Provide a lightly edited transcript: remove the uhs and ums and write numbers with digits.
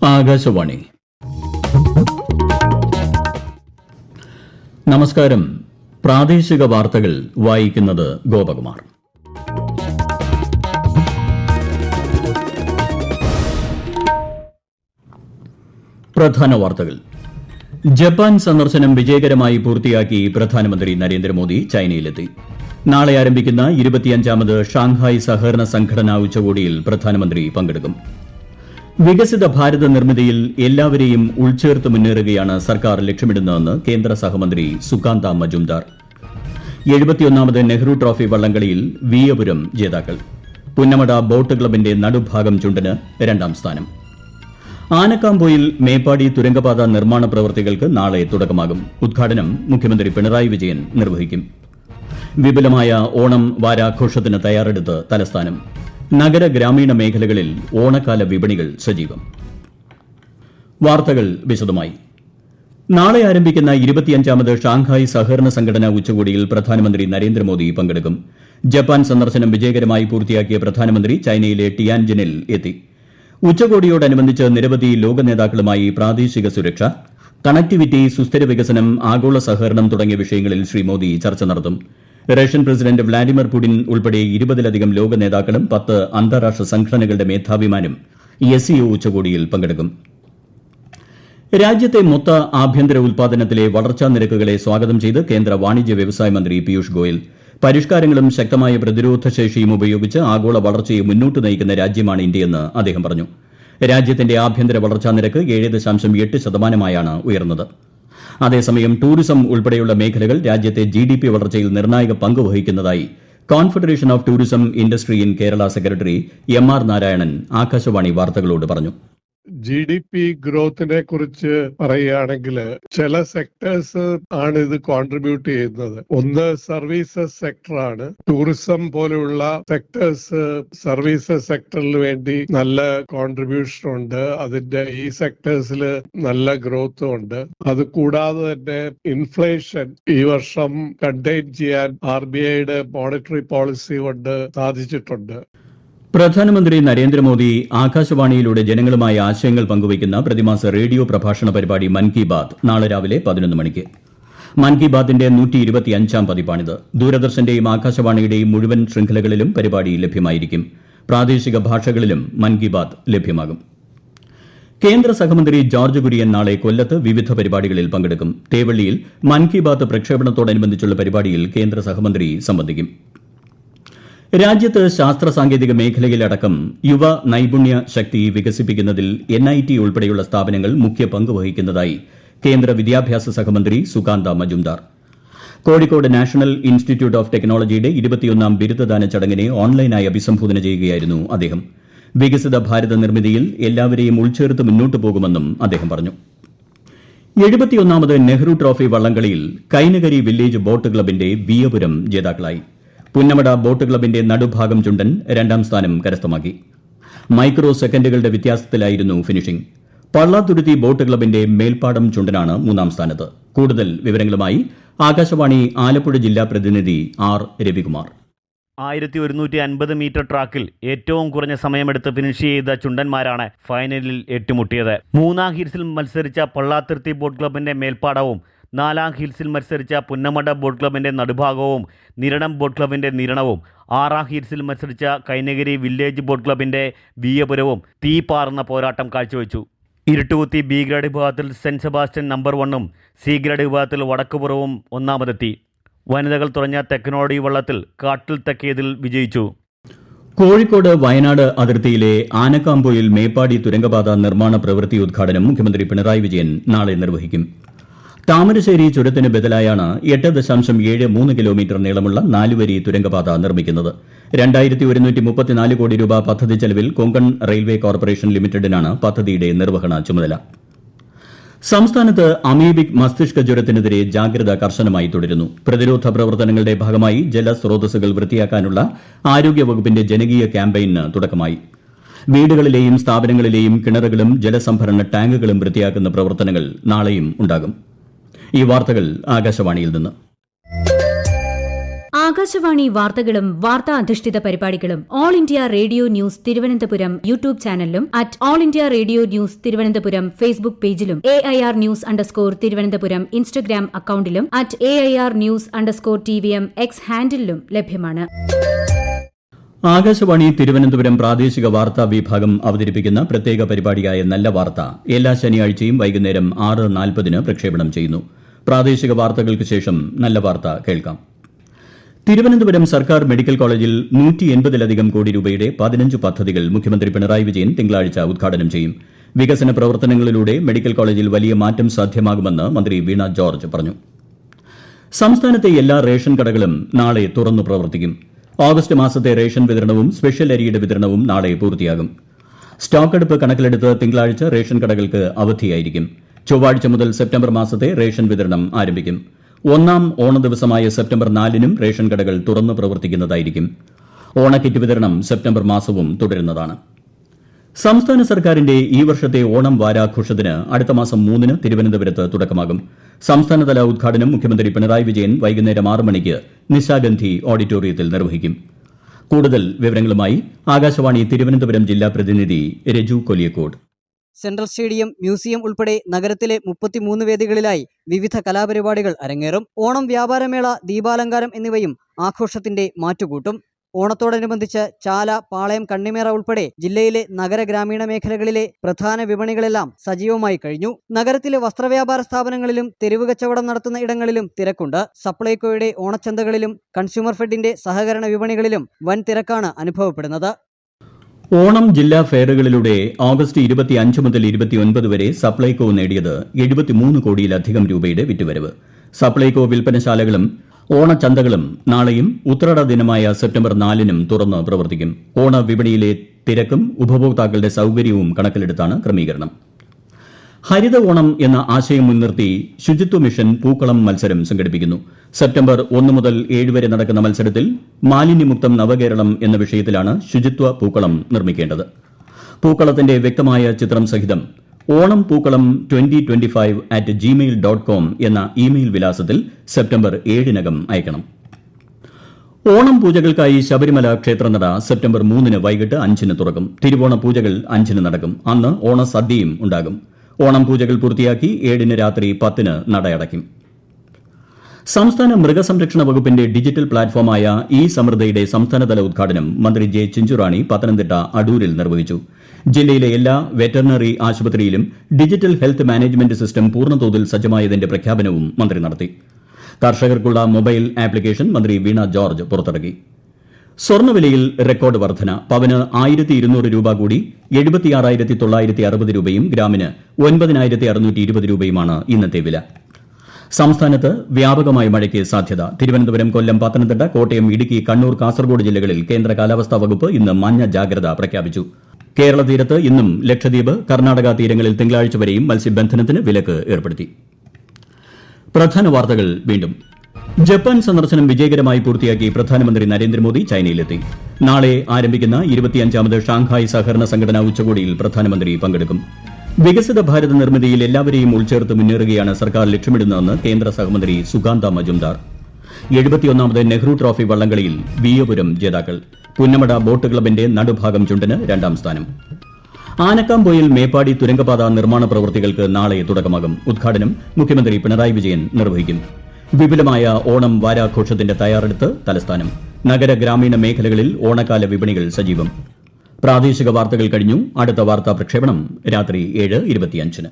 ആകാശവാണി. നമസ്കാരം. പ്രാദേശിക വാർത്തകൾ വായിക്കുന്നത് ഗോപകുമാർ. പ്രധാന വാർത്തകൾ. ജപ്പാൻ സന്ദർശനം വിജയകരമായി പൂർത്തിയാക്കി പ്രധാനമന്ത്രി നരേന്ദ്രമോദി ചൈനയിലെത്തി. നാളെ ആരംഭിക്കുന്ന 25ാമത് ഷാങ്ഹായ് സഹകരണ സംഘടനാ ഉച്ചകോടിയിൽ പ്രധാനമന്ത്രി പങ്കെടുക്കും. വികസിത ഭാരത നിർമ്മിതിയിൽ എല്ലാവരെയും ഉൾച്ചേർത്ത് മുന്നേറുകയാണ് സർക്കാർ ലക്ഷ്യമിടുന്നതെന്ന് കേന്ദ്ര സഹമന്ത്രി സുകാന്ത മജുംദാർ. 71ാമത് നെഹ്റു ട്രോഫി വള്ളംകളിയിൽ വീയപുരം ജേതാക്കൾ. പുന്നമട ബോട്ട് ക്ലബിന്റെ നടുഭാഗം ചുണ്ടന് 2ാം സ്ഥാനം. ആനക്കാംപൊയിൽ മേപ്പാടി തുരങ്കപാത നിർമ്മാണ പ്രവൃത്തികൾക്ക് നാളെ തുടക്കമാകും. ഉദ്ഘാടനം മുഖ്യമന്ത്രി പിണറായി വിജയൻ നിർവഹിക്കും. വിപുലമായ ഓണം വാരാഘോഷത്തിന് തയ്യാറെടുത്ത് തലസ്ഥാനം. നഗര ഗ്രാമീണ മേഖലകളിൽ ഓണക്കാല വിപണികൾ സജീവം. വാർത്തകൾ വിശദമായി. നാളെ ആരംഭിക്കുന്ന 25ാമത് ഷാങ്ഹായ് സഹകരണ സംഘടനാ ഉച്ചകോടിയിൽ പ്രധാനമന്ത്രി നരേന്ദ്രമോദി പങ്കെടുക്കും. ജപ്പാൻ സന്ദർശനം വിജയകരമായി പൂർത്തിയാക്കിയ പ്രധാനമന്ത്രി ചൈനയിലെ ടിയാൻജിനിൽ എത്തി. ഉച്ചകോടിയോടനുബന്ധിച്ച് നിരവധി ലോക നേതാക്കളുമായി പ്രാദേശിക സുരക്ഷ, കണക്ടിവിറ്റി, സുസ്ഥിര വികസനം, ആഗോള സഹകരണം തുടങ്ങിയ വിഷയങ്ങളിൽ ശ്രീ മോദി ചർച്ച നടത്തും. റഷ്യൻ പ്രസിഡന്റ് വ്ളാഡിമിർ പുടിൻ ഉൾപ്പെടെ 20ലധികം ലോക നേതാക്കളും 10 അന്താരാഷ്ട്ര സംഘടനകളുടെ മേധാവിമാരും SCO ഉച്ചകോടിയിൽ പങ്കെടുക്കും. രാജ്യത്തെ മൊത്ത ആഭ്യന്തര ഉൽപാദനത്തിലെ വളർച്ചാ നിരക്കുകളെ സ്വാഗതം ചെയ്ത് കേന്ദ്ര വാണിജ്യ വ്യവസായ മന്ത്രി പീയൂഷ് ഗോയൽ. പരിഷ്കാരങ്ങളും ശക്തമായ പ്രതിരോധ ശേഷിയും ഉപയോഗിച്ച് ആഗോള വളർച്ചയെ മുന്നോട്ട് നയിക്കുന്ന രാജ്യമാണ് ഇന്ത്യയെന്ന് അദ്ദേഹം പറഞ്ഞു. രാജ്യത്തിന്റെ ആഭ്യന്തര വളർച്ചാ നിരക്ക് 7.8%-ആയാണ് ഉയർന്നത്. അതേസമയം ടൂറിസം ഉൾപ്പെടെയുള്ള മേഖലകൾ രാജ്യത്തെ GDP വളർച്ചയിൽ നിർണായക പങ്ക് വഹിക്കുന്നതായി confederation of tourism industry in Kerala secretary MR Narayanan Akashvani വാർത്തകളോട് പറഞ്ഞു. GDP ഗ്രോത്തിനെ കുറിച്ച് പറയുകയാണെങ്കിൽ ചില സെക്ടേഴ്സ് ആണ് ഇത് കോൺട്രിബ്യൂട്ട് ചെയ്യുന്നത്. ഒന്ന് സർവീസസ് സെക്ടറാണ്. ടൂറിസം പോലെയുള്ള സെക്ടേഴ്സ് സർവീസസ് സെക്ടറിന് വേണ്ടി നല്ല കോൺട്രിബ്യൂഷൻ ഉണ്ട്. അതിന്റെ ഈ സെക്ടേഴ്സിൽ നല്ല ഗ്രോത്തും ഉണ്ട്. അത് കൂടാതെ തന്നെ ഇൻഫ്ലേഷൻ ഈ വർഷം കണ്ടെയ്ൻ ചെയ്യാൻ RBIയുടെ മോണിറ്ററി പോളിസി കൊണ്ട് സാധിച്ചിട്ടുണ്ട്. പ്രധാനമന്ത്രി നരേന്ദ്രമോദി ആകാശവാണിയിലൂടെ ജനങ്ങളുമായി ആശയങ്ങൾ പങ്കുവയ്ക്കുന്ന പ്രതിമാസ റേഡിയോ പ്രഭാഷണ പരിപാടി മൻ കി ബാത് നാളെ രാവിലെ 11 മണിക്ക്. മൻ കി ബാത്തിന്റെ 125ാം പതിപ്പാണിത്. ദൂരദർശന്റെയും ആകാശവാണിയുടെയും മുഴുവൻ ശൃംഖലകളിലും പരിപാടി ലഭ്യമായിരിക്കും. പ്രാദേശിക ഭാഷകളിലും മൻ കി ബാത് ലഭ്യമാകും. കേന്ദ്ര സഹമന്ത്രി ജോർജ് കുര്യൻ നാളെ കൊല്ലത്ത് വിവിധ പരിപാടികളിൽ പങ്കെടുക്കും. തേവള്ളിയിൽ മൻ കി ബാത് പ്രക്ഷേപണത്തോടനുബന്ധിച്ചുള്ള പരിപാടിയിൽ കേന്ദ്ര സഹമന്ത്രി സംബന്ധിക്കും. രാജ്യത്ത് ശാസ്ത്ര സാങ്കേതിക മേഖലയിലടക്കം യുവ നൈപുണ്യ ശക്തി വികസിപ്പിക്കുന്നതിൽ NIT ഉൾപ്പെടെയുള്ള സ്ഥാപനങ്ങൾ മുഖ്യ പങ്ക് വഹിക്കുന്നതായി കേന്ദ്ര വിദ്യാഭ്യാസ സഹമന്ത്രി Sukanta Majumdar. Kozhikode national institute of ടെക്നോളജിയുടെ 21ാം ബിരുദദാന ചടങ്ങിനെ ഓൺലൈനായി അഭിസംബോധന ചെയ്യുകയായിരുന്നു അദ്ദേഹം. വികസിത ഭാരത നിർമ്മിതിയിൽ എല്ലാവരെയും ഉൾച്ചേർത്ത് മുന്നോട്ടു പോകുമെന്നും അദ്ദേഹം പറഞ്ഞു. 71ാമത് നെഹ്റു ട്രോഫി വള്ളംകളിയിൽ കൈനകരി വില്ലേജ് ബോട്ട് ക്ലബിന്റെ വീയപുരം ജേതാക്കളായി. പുന്നമട ബോട്ട് ക്ലബിന്റെ നടുഭാഗം ചുണ്ടൻ 2ാം സ്ഥാനം കരസ്ഥമാക്കി. മൈക്രോ സെക്കൻഡുകളുടെ വ്യത്യാസത്തിലായിരുന്നു ഫിനിഷിംഗ്. പള്ളാത്തുരുത്തി ബോട്ട് ക്ലബിന്റെ മേൽപ്പാടം ചുണ്ടനാണ് 3ാം സ്ഥാനത്ത്. കൂടുതൽ വിവരങ്ങളുമായി ആകാശവാണി ആലപ്പുഴ ജില്ലാ പ്രതിനിധി R രവികുമാർ. 1150 മീറ്റർ ട്രാക്കിൽ ഏറ്റവും കുറഞ്ഞ സമയമെടുത്ത് ഫിനിഷ് ചെയ്ത ചുണ്ടന്മാരാണ് ഫൈനലിൽ ഏറ്റുമുട്ടിയത്. 3ാം ഹിൽസിൽ മത്സരിച്ച പള്ളാത്തുരുത്തി ബോട്ട് ക്ലബിന്റെ മേൽപ്പാടവും 4ാം ഹിൽസിൽ മത്സരിച്ച പുന്നമട ബോട്ട് ക്ലബിന്റെ നടുഭാഗവും നിരണം ബോട്ട് ക്ലബിന്റെ നിരണവും 6ാം ഹിൽസിൽ മത്സരിച്ച കൈനഗിരി വില്ലേജ് ബോട്ട് ക്ലബിന്റെ വീയപുരവും തീ പാർന്ന പോരാട്ടം കാഴ്ചവെച്ചു. ഇരുട്ടുകുത്തി B ഗ്രേഡ് വിഭാഗത്തിൽ സെന്റ് സെബാസ്റ്റ്യൻ നമ്പർ 1ഉം C ഗ്രേഡ് വിഭാഗത്തിൽ വടക്കുപുറവും 1ാമതെത്തി. വനിതകൾ തുറഞ്ഞ തെക്കനോടി വള്ളത്തിൽ കാട്ടിൽ തെക്കേതിൽ വിജയിച്ചു. കോഴിക്കോട് വയനാട് അതിർത്തിയിലെ ആനക്കാംപൊയിൽ മേപ്പാടി തുരങ്കപാത നിർമ്മാണ പ്രവൃത്തി ഉദ്ഘാടനം മുഖ്യമന്ത്രി പിണറായി വിജയൻ നാളെ നിർവഹിക്കും. താമരശ്ശേരി ചുരത്തിന് ബദലായാണ് 8.73 കിലോമീറ്റർ നീളമുള്ള 4-വരി തുരങ്കപാത നിർമ്മിക്കുന്നത്. 2134 കോടി രൂപ പദ്ധതി ചെലവിൽ കൊങ്കൺ റെയിൽവേ കോർപ്പറേഷൻ ലിമിറ്റഡിനാണ് പദ്ധതിയുടെ നിർവഹണ ചുമതല. സംസ്ഥാനത്ത് അമീബിക് മസ്തിഷ്ക ജ്വരത്തിനെതിരെ ജാഗ്രത കർശനമായി തുടരുന്നു. പ്രതിരോധ പ്രവർത്തനങ്ങളുടെ ഭാഗമായി ജലസ്രോതസ്സുകൾ വൃത്തിയാക്കാനുള്ള ആരോഗ്യവകുപ്പിന്റെ ജനകീയ ക്യാമ്പയിന് തുടക്കമായി. വീടുകളിലെയും സ്ഥാപനങ്ങളിലെയും കിണറുകളും ജലസംഭരണ ടാങ്കുകളും വൃത്തിയാക്കുന്ന പ്രവർത്തനങ്ങൾ നാളെയും ഉണ്ടാകും. ഈ വാർത്തകൾ ആകാശവാണിയിൽ നിന്ന്. ആകാശവാണി വാർത്തകളും വാർത്താ അധിഷ്ഠിത പരിപാടികളും all India radio news Thiruvananthapuram YouTube ചാനലിലും at all India radio news Thiruvananthapuram Facebook പേജിലും AIR ന്യൂസ് _തിരുവനന്തപുരം ഇൻസ്റ്റഗ്രാം അക്കൌണ്ടിലും at AIR news _TVM X ഹാൻഡിലും ലഭ്യമാണ്. ആകാശവാണി തിരുവനന്തപുരം പ്രാദേശിക വാർത്താ വിഭാഗം അവതരിപ്പിക്കുന്ന പ്രത്യേക പരിപാടിയായ നല്ല വാർത്ത എല്ലാ ശനിയാഴ്ചയും വൈകുന്നേരം 6:40 പ്രക്ഷേപണം ചെയ്യുന്നു. പ്രാദേശിക വാർത്തകൾക്ക് ശേഷം നല്ല വാർത്ത കേൾക്കാം. തിരുവനന്തപുരം സർക്കാർ മെഡിക്കൽ കോളേജിൽ 180-ലധികം കോടി രൂപയുടെ 15 പദ്ധതികൾ മുഖ്യമന്ത്രി പിണറായി വിജയൻ തിങ്കളാഴ്ച ഉദ്ഘാടനം ചെയ്യും. വികസന പ്രവർത്തനങ്ങളിലൂടെ മെഡിക്കൽ കോളേജിൽ വലിയ മാറ്റം സാധ്യമാകുമെന്ന് മന്ത്രി വീണ ജോർജ് പറഞ്ഞു. സംസ്ഥാനത്തെ എല്ലാ റേഷൻ കടകളും നാളെ തുറന്നു പ്രവർത്തിക്കും. ഓഗസ്റ്റ് മാസത്തെ റേഷൻ വിതരണവും സ്പെഷ്യൽ അരിയുടെ വിതരണവും നാളെ പൂർത്തിയാകും. സ്റ്റോക്കെടുപ്പ് കണക്കിലെടുത്ത് തിങ്കളാഴ്ച റേഷൻ കടകൾക്ക് അവധിയായിരിക്കും. ചൊവ്വാഴ്ച മുതൽ സെപ്റ്റംബർ മാസത്തെ റേഷൻ വിതരണം ആരംഭിക്കും. ഒന്നാം ഓണ ദിവസമായ സെപ്റ്റംബർ 4-നും റേഷൻ കടകൾ തുറന്നു പ്രവർത്തിക്കുന്നതായിരിക്കും. ഓണക്കിറ്റ് വിതരണം സെപ്റ്റംബർ മാസവും തുടരുന്നതാണ്. സംസ്ഥാന സർക്കാരിന്റെ ഈ വർഷത്തെ ഓണം വാരാഘോഷത്തിന് അടുത്ത മാസം 3-ന് തിരുവനന്തപുരത്ത് തുടക്കമാകും. സംസ്ഥാനതല ഉദ്ഘാടനം മുഖ്യമന്ത്രി പിണറായി വിജയൻ വൈകുന്നേരം 6 മണിക്ക് നിശാഗന്ധി ഓഡിറ്റോറിയത്തിൽ നിർവഹിക്കും. കൂടുതൽ വിവരങ്ങളുമായി ആകാശവാണി തിരുവനന്തപുരം ജില്ലാ പ്രതിനിധി Reju Koliyakode. Central stadium, museum ഉൾപ്പെടെ നഗരത്തിലെ 33 വേദികളിലായി വിവിധ കലാപരിപാടികൾ അരങ്ങേറും. ഓണം വ്യാപാരമേള, ദീപാലങ്കാരം എന്നിവയും ആഘോഷത്തിന്റെ മാറ്റുകൂട്ടും. ഓണത്തോടനുബന്ധിച്ച് ചാല, പാളയം, കണ്ണിമേറ ഉൾപ്പെടെ ജില്ലയിലെ നഗര ഗ്രാമീണ മേഖലകളിലെ പ്രധാന വിപണികളെല്ലാം സജീവമായി കഴിഞ്ഞു. നഗരത്തിലെ വസ്ത്രവ്യാപാര സ്ഥാപനങ്ങളിലും തെരുവ് കച്ചവടം നടത്തുന്ന ഇടങ്ങളിലും തിരക്കുണ്ട്. സപ്ലൈകോയുടെ ഓണച്ചന്തകളിലും കൺസ്യൂമർ ഫെഡിന്റെ സഹകരണ വിപണികളിലും വൻ തിരക്കാണ് അനുഭവപ്പെടുന്നത്. ഓണം ജില്ലാ ഫെയറുകളിലൂടെ ഓഗസ്റ്റ് 25 മുതൽ 29 വരെ സപ്ലൈകോ നേടിയത് 73 കോടിയിലധികം രൂപയുടെ വിറ്റുവരവ്. സപ്ലൈകോ വിൽപ്പനശാലകളും ഓണച്ചന്തകളും നാളെയും ഉത്രാട ദിനമായ സെപ്റ്റംബർ 4-നും തുറന്ന് പ്രവർത്തിക്കും. ഓണ വിപണിയിലെ തിരക്കും ഉപഭോക്താക്കളുടെ സൌകര്യവും കണക്കിലെടുത്താണ് ക്രമീകരണം. ഹരിത ഓണം എന്ന ആശയം മുൻനിർത്തി ശുചിത്വ മിഷൻ പൂക്കളം മത്സരം സംഘടിപ്പിക്കുന്നു. സെപ്റ്റംബർ 1 മുതൽ 7 വരെ നടക്കുന്ന മത്സരത്തിൽ മാലിന്യമുക്തം നവകേരളം എന്ന വിഷയത്തിലാണ് ശുചിത്വ പൂക്കളം നിർമ്മിക്കേണ്ടത്. പൂക്കളത്തിന്റെ വ്യക്തമായ ചിത്രം സഹിതം ഓണം പൂക്കളം 2025@gmail.com എന്ന ഇമെയിൽ വിലാസത്തിൽ സെപ്റ്റംബർ 7-നകം അയക്കണം. ഓണം പൂജകൾക്കായി ശബരിമല ക്ഷേത്രനട സെപ്റ്റംബർ 3-ന് വൈകിട്ട് 5-ന് തുറക്കും. തിരുവോണ പൂജകൾ 5-ന് നടക്കും. അന്ന് ഓണസദ്യയും ഉണ്ടാകും. ഓണം പൂജകൾ പൂർത്തിയാക്കി 7-ന് രാത്രി 10-ന് നടയടയ്ക്കും. സംസ്ഥാന മൃഗസംരക്ഷണ വകുപ്പിന്റെ ഡിജിറ്റൽ പ്ലാറ്റ്ഫോമായ ഇ സമൃദ്ധയുടെ സംസ്ഥാനതല ഉദ്ഘാടനം മന്ത്രി ജെ ചിഞ്ചുറാണി പത്തനംതിട്ട അടൂരിൽ നിർവഹിച്ചു. ജില്ലയിലെ എല്ലാ വെറ്ററിനറി ആശുപത്രിയിലും ഡിജിറ്റൽ ഹെൽത്ത് മാനേജ്മെന്റ് സിസ്റ്റം പൂർണ്ണതോതിൽ സജ്ജമായതിന്റെ പ്രഖ്യാപനവും മന്ത്രി നടത്തി. കർഷകർക്കുള്ള മൊബൈൽ ആപ്ലിക്കേഷൻ മന്ത്രി വീണ ജോർജ് പുറത്തിറക്കി. സ്വർണ്ണവിലയിൽ റെക്കോർഡ് വർധന. പവന് 1200 രൂപ കൂടി 76,960 രൂപയും ഗ്രാമിന് 9,620 രൂപയുമാണ് ഇന്നത്തെ വില. സംസ്ഥാനത്ത് വ്യാപകമായ മഴയ്ക്ക് സാധ്യത. തിരുവനന്തപുരം, കൊല്ലം, പത്തനംതിട്ട, കോട്ടയം, ഇടുക്കി, കണ്ണൂർ, കാസർഗോഡ് ജില്ലകളിൽ കേന്ദ്ര കാലാവസ്ഥാ വകുപ്പ് ഇന്ന് മഞ്ഞ ജാഗ്രത പ്രഖ്യാപിച്ചു. കേരള തീരത്ത് ഇന്നും ലക്ഷദ്വീപ്, കർണാടക തീരങ്ങളിൽ തിങ്കളാഴ്ച വരെയും മത്സ്യബന്ധനത്തിന് വിലക്ക് ഏർപ്പെടുത്തി. പ്രധാന വാർത്തകൾ വീണ്ടും. ജപ്പാൻ സന്ദർശനം വിജയകരമായി പൂർത്തിയാക്കി പ്രധാനമന്ത്രി നരേന്ദ്രമോദി ചൈനയിലെത്തി. നാളെ ആരംഭിക്കുന്ന 25ാമത് ഷാങ്ഹായ് സഹകരണ സംഘടന ഉച്ചകോടിയിൽ പ്രധാനമന്ത്രി പങ്കെടുക്കും. വികസിത ഭാരത നിർമ്മിതിയിൽ എല്ലാവരെയും ഉൾച്ചേർത്ത് മുന്നേറുകയാണ് സർക്കാർ ലക്ഷ്യമിടുന്നതെന്ന് കേന്ദ്ര സഹമന്ത്രി സുകാന്ത മജുംദാർ. 71ാമത് നെഹ്റു ട്രോഫി വള്ളംകളിയിൽ വിയ്യപുരം ജേതാക്കൾ. പുന്നമട ബോട്ട് ക്ലബിന്റെ നടുഭാഗം ചുണ്ടന് 2ാം സ്ഥാനം. ആനക്കാംപൊയിൽ മേപ്പാടി തുരങ്കപാത നിർമ്മാണ പ്രവൃത്തികൾക്ക് നാളെ തുടക്കമാകും. ഉദ്ഘാടനം മുഖ്യമന്ത്രി പിണറായി വിജയൻ നിർവഹിക്കും. വിപുലമായ ഓണം വാരാഘോഷത്തിന്റെ തയ്യാറെടുത്ത് തലസ്ഥാനം. നഗര ഗ്രാമീണ മേഖലകളിൽ ഓണക്കാല വിപണികൾ സജീവം. പ്രാദേശിക വാർത്തകൾ കഴിഞ്ഞു. അടുത്ത വാർത്താ പ്രക്ഷേപണം രാത്രി 7:25-ന്.